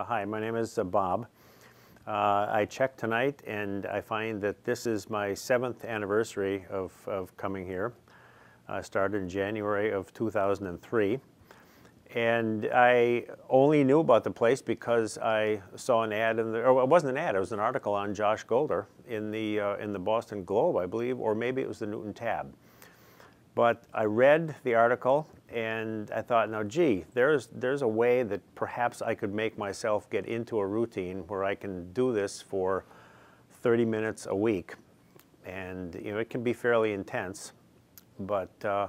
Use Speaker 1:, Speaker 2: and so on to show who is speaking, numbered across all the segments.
Speaker 1: Hi, my name is Bob. I checked tonight and I find that this is my 7th anniversary of coming here. I started in January of 2003. And I only knew about the place because I saw an ad or it wasn't an ad, it was an article on Josh Golder in the Boston Globe, I believe, or maybe it was the Newton Tab. But I read the article and I thought, now gee, there's a way that perhaps I could make myself get into a routine where I can do this for 30 minutes a week. And it can be fairly intense, but I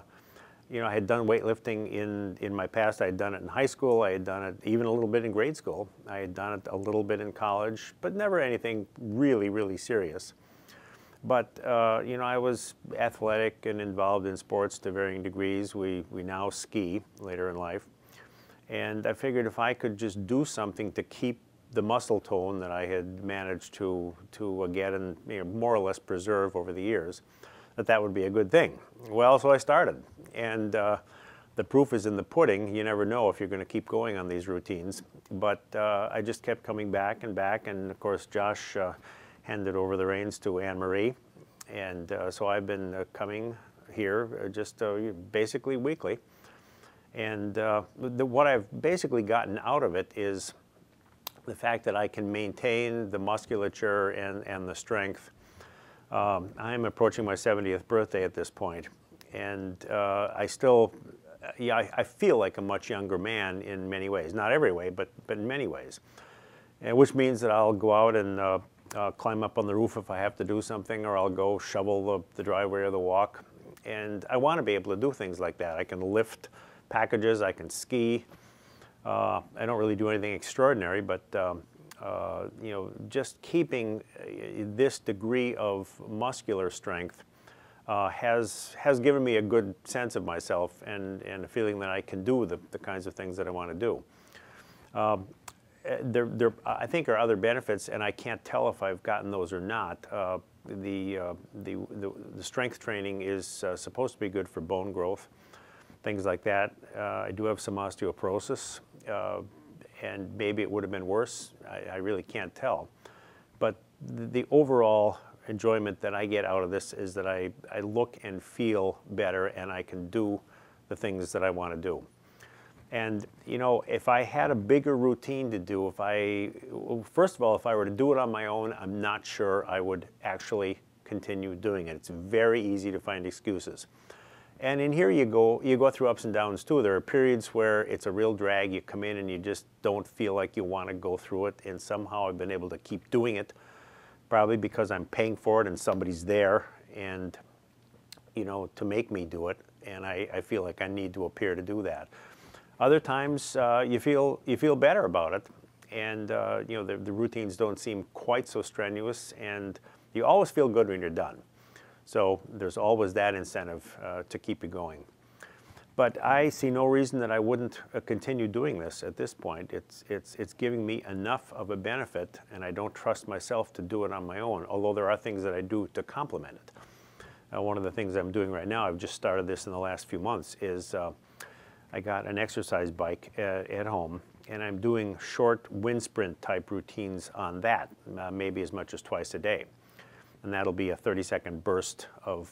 Speaker 1: had done weightlifting in my past. I had done it in high school. I had done it even a little bit in grade school. I had done it a little bit in college, but never anything really, really serious. But, I was athletic and involved in sports to varying degrees. We now ski later in life. And I figured if I could just do something to keep the muscle tone that I had managed to get and more or less preserve over the years, that would be a good thing. Well, so I started. And the proof is in the pudding. You never know if you're going to keep going on these routines. But I just kept coming back. And of course, Josh handed over the reins to Anne-Marie. And so I've been coming here just basically weekly. And what I've basically gotten out of it is the fact that I can maintain the musculature and the strength. I'm approaching my 70th birthday at this point, and I still, I feel like a much younger man in many ways. Not every way, but in many ways. And which means that I'll go out and climb up on the roof if I have to do something, or I'll go shovel the driveway or the walk. And I want to be able to do things like that. I can lift packages, I can ski. I don't really do anything extraordinary, but just keeping this degree of muscular strength has given me a good sense of myself and a feeling that I can do the kinds of things that I want to do. There, I think, are other benefits, and I can't tell if I've gotten those or not. The strength training is supposed to be good for bone growth, things like that. I do have some osteoporosis, and maybe it would have been worse. I really can't tell. But the overall enjoyment that I get out of this is that I look and feel better, and I can do the things that I want to do. And, if I had a bigger routine to do, first of all, if I were to do it on my own, I'm not sure I would actually continue doing it. It's very easy to find excuses. And in here you go through ups and downs too. There are periods where it's a real drag. You come in and you just don't feel like you want to go through it. And somehow I've been able to keep doing it, probably because I'm paying for it and somebody's there and, to make me do it. And I feel like I need to appear to do that. Other times you feel better about it, and the routines don't seem quite so strenuous, and you always feel good when you're done. So there's always that incentive to keep you going. But I see no reason that I wouldn't continue doing this at this point. It's giving me enough of a benefit, and I don't trust myself to do it on my own, although there are things that I do to complement it. One of the things I'm doing right now, I've just started this in the last few months, is I got an exercise bike at home, and I'm doing short wind sprint type routines on that, maybe as much as twice a day. And that'll be a 30-second burst of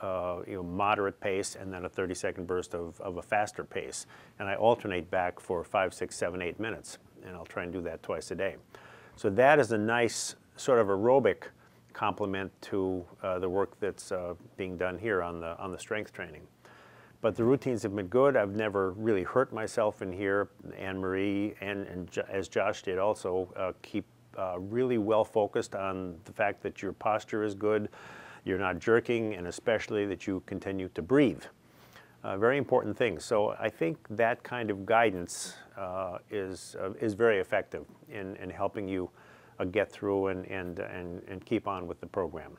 Speaker 1: moderate pace, and then a 30-second burst of a faster pace. And I alternate back for 5, 6, 7, 8 minutes, and I'll try and do that twice a day. So that is a nice sort of aerobic complement to the work that's being done here on the strength training. But the routines have been good. I've never really hurt myself in here. Anne-Marie and as Josh did also keep really well focused on the fact that your posture is good, you're not jerking, and especially that you continue to breathe. Very important things. So I think that kind of guidance is very effective in helping you get through and keep on with the program.